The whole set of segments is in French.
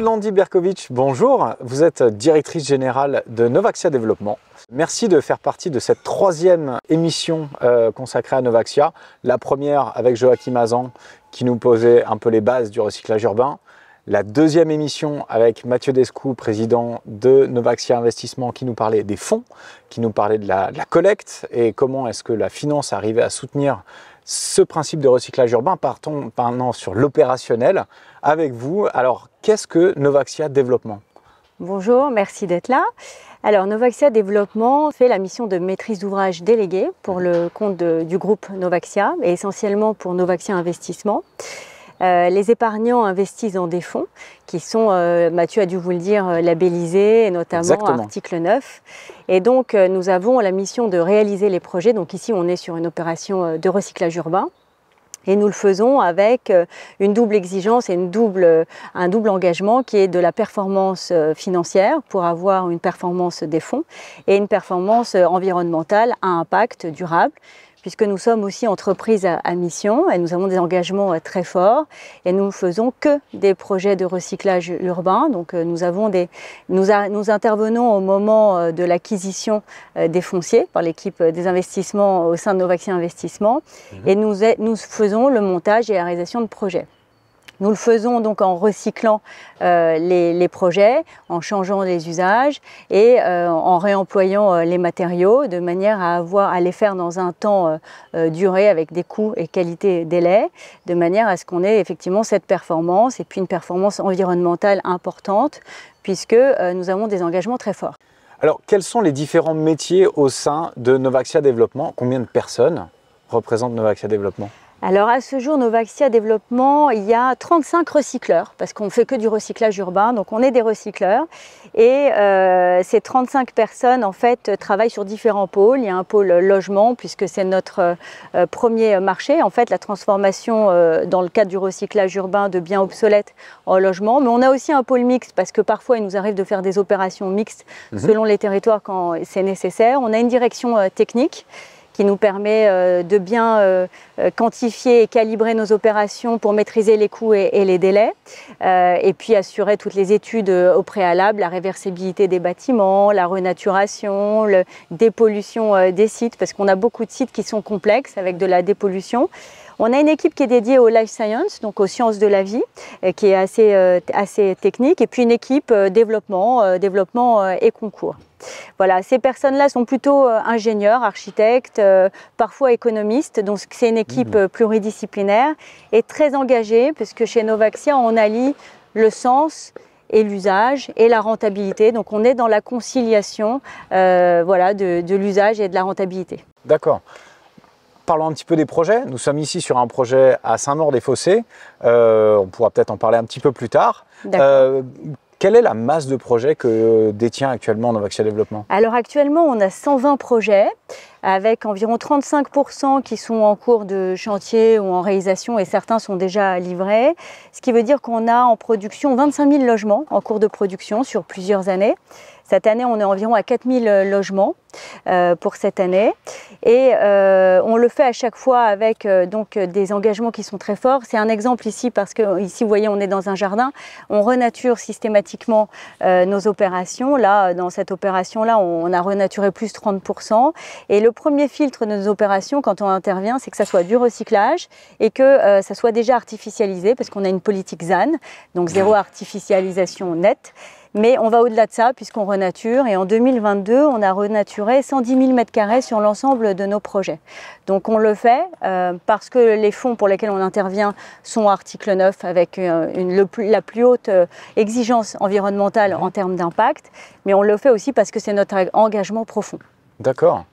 Aude Berkovitch, bonjour. Vous êtes directrice générale de Novaxia Développement. Merci de faire partie de cette troisième émission consacrée à Novaxia. La première avec Joachim Hazan qui nous posait un peu les bases du recyclage urbain. La deuxième émission avec Mathieu Descoux, président de Novaxia Investissement, qui nous parlait des fonds, qui nous parlait de la collecte et comment est-ce que la finance arrivait à soutenir ce principe de recyclage urbain. Partons maintenant sur l'opérationnel avec vous. Alors, qu'est-ce que Novaxia Développement? Bonjour, merci d'être là. Alors, Novaxia Développement fait la mission de maîtrise d'ouvrage déléguée pour le compte du groupe Novaxia et essentiellement pour Novaxia Investissement. Les épargnants investissent dans des fonds qui sont, Mathieu a dû vous le dire, labellisés, et notamment Exactement. article 9. Et donc, nous avons la mission de réaliser les projets. Donc ici, on est sur une opération de recyclage urbain. Et nous le faisons avec une double exigence et un double engagement qui est de la performance financière pour avoir une performance des fonds et une performance environnementale à impact durable, puisque nous sommes aussi entreprise à mission et nous avons des engagements très forts et nous ne faisons que des projets de recyclage urbain. Donc nous intervenons au moment de l'acquisition des fonciers par l'équipe des investissements au sein de Novaxia Investissement et nous faisons le montage et la réalisation de projets. Nous le faisons donc en recyclant les projets, en changeant les usages et en réemployant les matériaux de manière à les faire dans un temps duré avec des coûts et qualité délai, de manière à ce qu'on ait effectivement cette performance et puis une performance environnementale importante puisque nous avons des engagements très forts. Alors, quels sont les différents métiers au sein de Novaxia Développement? Combien de personnes représentent Novaxia Développement? Alors à ce jour, Novaxia Développement, il y a 35 recycleurs, parce qu'on ne fait que du recyclage urbain, donc on est des recycleurs. Et ces 35 personnes, en fait, travaillent sur différents pôles. Il y a un pôle logement, puisque c'est notre premier marché, en fait, la transformation dans le cadre du recyclage urbain de biens obsolètes en logement. Mais on a aussi un pôle mixte, parce que parfois, il nous arrive de faire des opérations mixtes selon les territoires quand c'est nécessaire. On a une direction technique qui nous permet de bien quantifier et calibrer nos opérations pour maîtriser les coûts et les délais, et puis assurer toutes les études au préalable, la réversibilité des bâtiments, la renaturation, la dépollution des sites, parce qu'on a beaucoup de sites qui sont complexes avec de la dépollution. On a une équipe qui est dédiée au life science, donc aux sciences de la vie, qui est assez technique, et puis une équipe développement et concours. Voilà, ces personnes-là sont plutôt ingénieurs, architectes, parfois économistes, donc c'est une équipe pluridisciplinaire et très engagée, puisque chez Novaxia, on allie le sens et l'usage et la rentabilité. Donc on est dans la conciliation de l'usage et de la rentabilité. D'accord. Parlons un petit peu des projets. Nous sommes ici sur un projet à Saint-Maur-des-Fossés. On pourra peut-être en parler un petit peu plus tard. Quelle est la masse de projets que détient actuellement Novaxia Développement? Alors actuellement, on a 120 projets avec environ 35% qui sont en cours de chantier ou en réalisation et certains sont déjà livrés. Ce qui veut dire qu'on a en production 25 000 logements en cours de production sur plusieurs années. Cette année, on est environ à 4 000 logements pour cette année. Et on le fait à chaque fois avec des engagements qui sont très forts. C'est un exemple ici parce que ici, vous voyez, on est dans un jardin. On renature systématiquement nos opérations. Là, dans cette opération-là, on a renaturé plus 30%. Et le premier filtre de nos opérations, quand on intervient, c'est que ça soit du recyclage et que ça soit déjà artificialisé parce qu'on a une politique ZAN, donc zéro artificialisation nette. Mais on va au-delà de ça puisqu'on renature et en 2022, on a renaturé 110 000 m² sur l'ensemble de nos projets. Donc on le fait parce que les fonds pour lesquels on intervient sont article 9 avec la plus haute exigence environnementale en termes d'impact, mais on le fait aussi parce que c'est notre engagement profond. D'accord.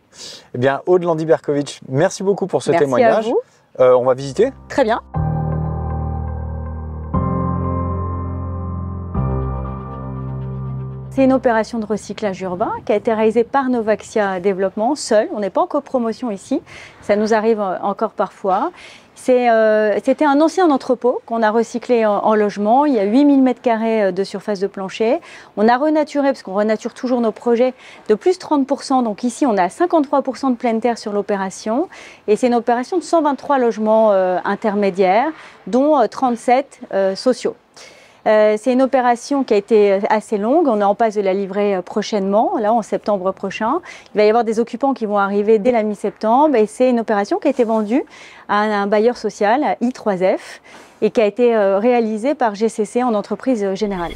Eh bien, Aude Berkovitch, merci beaucoup pour ce témoignage. Merci à vous. On va visiter? Très bien. C'est une opération de recyclage urbain qui a été réalisée par Novaxia Développement, seul. On n'est pas en copromotion ici, ça nous arrive encore parfois. C'était un ancien entrepôt qu'on a recyclé en logement. Il y a 8000 m² de surface de plancher. On a renaturé, parce qu'on renature toujours nos projets, de plus 30%. Donc ici, on a 53% de pleine terre sur l'opération. Et c'est une opération de 123 logements intermédiaires, dont 37 sociaux. C'est une opération qui a été assez longue. On est en passe de la livrer prochainement, là en septembre prochain. Il va y avoir des occupants qui vont arriver dès la mi-septembre et c'est une opération qui a été vendue à un bailleur social, I3F, et qui a été réalisée par GCC en entreprise générale.